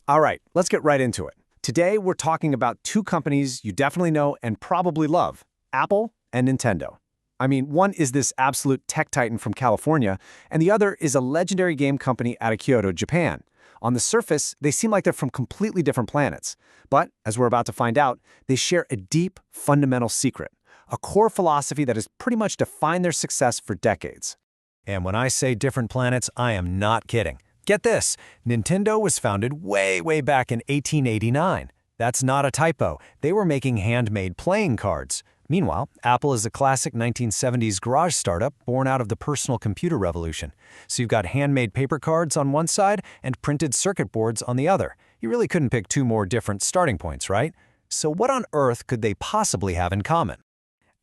All right, let's get right into it. Today, we're talking about two companies you definitely know and probably love, Apple and Nintendo. I mean, one is this absolute tech titan from California, and the other is a legendary game company out of Kyoto, Japan. On the surface, they seem like they're from completely different planets. But, as we're about to find out, they share a deep, fundamental secret, a core philosophy that has pretty much defined their success for decades. And when I say different planets, I am not kidding. Get this, Nintendo was founded way back in 1889. That's not a typo. They were making handmade playing cards. Meanwhile, Apple is a classic 1970s garage startup born out of the personal computer revolution. So you've got handmade paper cards on one side and printed circuit boards on the other. You really couldn't pick two more different starting points, right? So what on earth could they possibly have in common?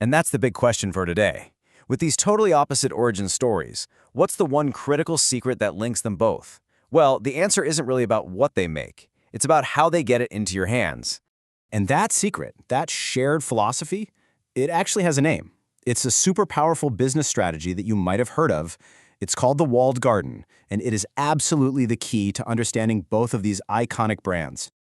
And that's the big question for today. With these totally opposite origin stories, what's the one critical secret that links them both? Well, the answer isn't really about what they make. It's about how they get it into your hands. And that secret, that shared philosophy, it actually has a name. It's a super powerful business strategy that you might have heard of. It's called the walled garden, and it is absolutely the key to understanding both of these iconic brands.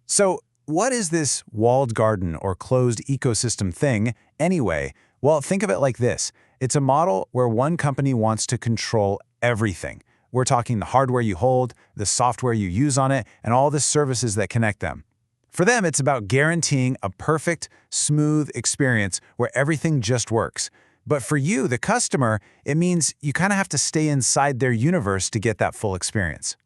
So, what is this walled garden or closed ecosystem thing anyway? Well, think of it like this. It's a model where one company wants to control everything. We're talking the hardware you hold, the software you use on it, and all the services that connect them. For them, it's about guaranteeing a perfect, smooth experience where everything just works. But for you, the customer, it means you kind of have to stay inside their universe to get that full experience.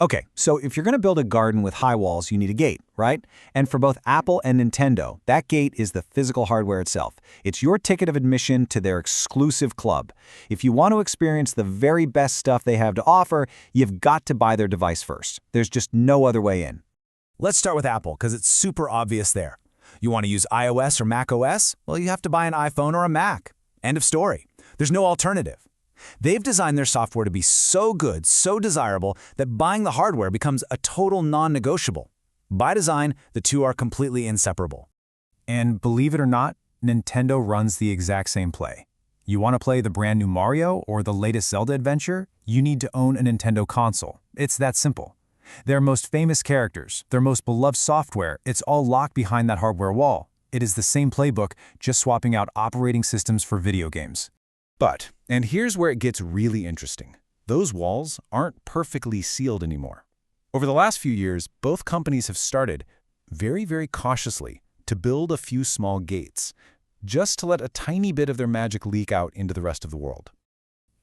Okay, so if you're going to build a garden with high walls, you need a gate, right? And for both Apple and Nintendo, that gate is the physical hardware itself. It's your ticket of admission to their exclusive club. If you want to experience the very best stuff they have to offer, you've got to buy their device first. There's just no other way in. Let's start with Apple because it's super obvious there. You want to use iOS or macOS? Well, you have to buy an iPhone or a Mac. End of story. There's no alternative. They've designed their software to be so good, so desirable, that buying the hardware becomes a total non-negotiable. By design, the two are completely inseparable. And believe it or not, Nintendo runs the exact same play. You want to play the brand new Mario or the latest Zelda adventure? You need to own a Nintendo console. It's that simple. Their most famous characters, their most beloved software, it's all locked behind that hardware wall. It is the same playbook, just swapping out operating systems for video games. But, and here's where it gets really interesting, those walls aren't perfectly sealed anymore. Over the last few years, both companies have started, very cautiously, to build a few small gates, just to let a tiny bit of their magic leak out into the rest of the world.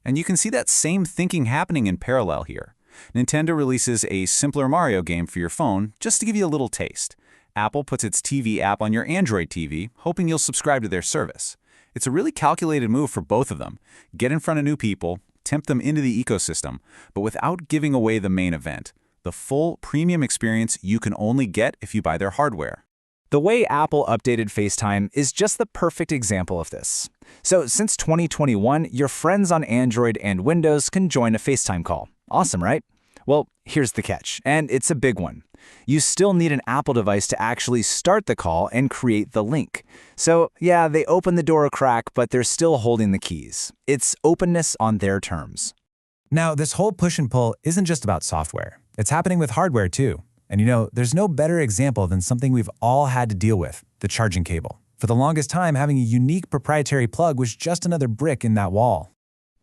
And you can see that same thinking happening in parallel here. Nintendo releases a simpler Mario game for your phone just to give you a little taste. Apple puts its TV app on your Android TV, hoping you'll subscribe to their service. It's a really calculated move for both of them. Get in front of new people, tempt them into the ecosystem, but without giving away the main event, the full premium experience you can only get if you buy their hardware. The way Apple updated FaceTime is just the perfect example of this. So since 2021, your friends on Android and Windows can join a FaceTime call. Awesome, right? Well, here's the catch, and it's a big one. You still need an Apple device to actually start the call and create the link. So yeah, they open the door a crack, but they're still holding the keys. It's openness on their terms. Now, this whole push and pull isn't just about software. It's happening with hardware too. And there's no better example than something we've all had to deal with, the charging cable. For the longest time, having a unique proprietary plug was just another brick in that wall.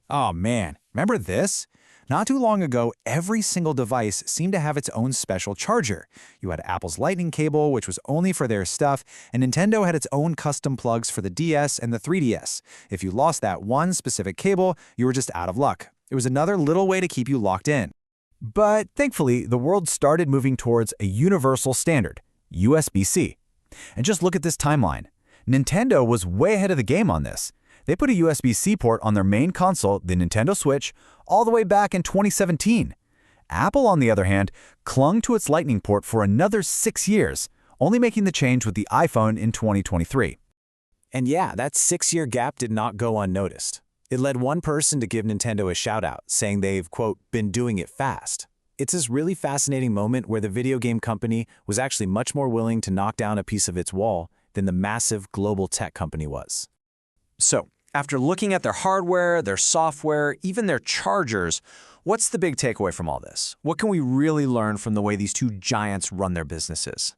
Oh man, remember this? Not too long ago, every single device seemed to have its own special charger. You had Apple's Lightning cable, which was only for their stuff, and Nintendo had its own custom plugs for the DS and the 3DS. If you lost that one specific cable, you were just out of luck. It was another little way to keep you locked in. But thankfully, the world started moving towards a universal standard, USB-C. And just look at this timeline. Nintendo was way ahead of the game on this. They put a USB-C port on their main console, the Nintendo Switch, all the way back in 2017. Apple, on the other hand, clung to its Lightning port for another 6 years, only making the change with the iPhone in 2023. And yeah, that 6-year gap did not go unnoticed. It led one person to give Nintendo a shout-out, saying they've, quote, been doing it fast. It's this really fascinating moment where the video game company was actually much more willing to knock down a piece of its wall than the massive global tech company was. So, after looking at their hardware, their software, even their chargers, What's the big takeaway from all this? What can we really learn from the way these two giants run their businesses?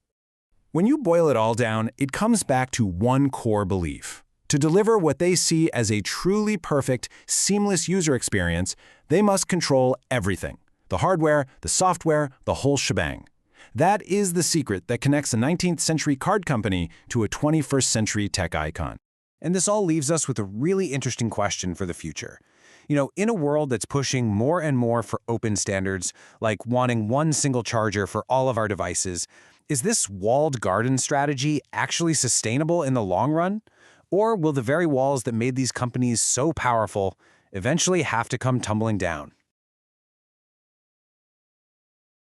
When you boil it all down, it comes back to one core belief. To deliver what they see as a truly perfect, seamless user experience, they must control everything: the hardware, the software, the whole shebang. That is the secret that connects a 19th century card company to a 21st century tech icon. And this all leaves us with a really interesting question for the future. In a world that's pushing more and more for open standards, like wanting one single charger for all of our devices, is this walled garden strategy actually sustainable in the long run? Or will the very walls that made these companies so powerful eventually have to come tumbling down?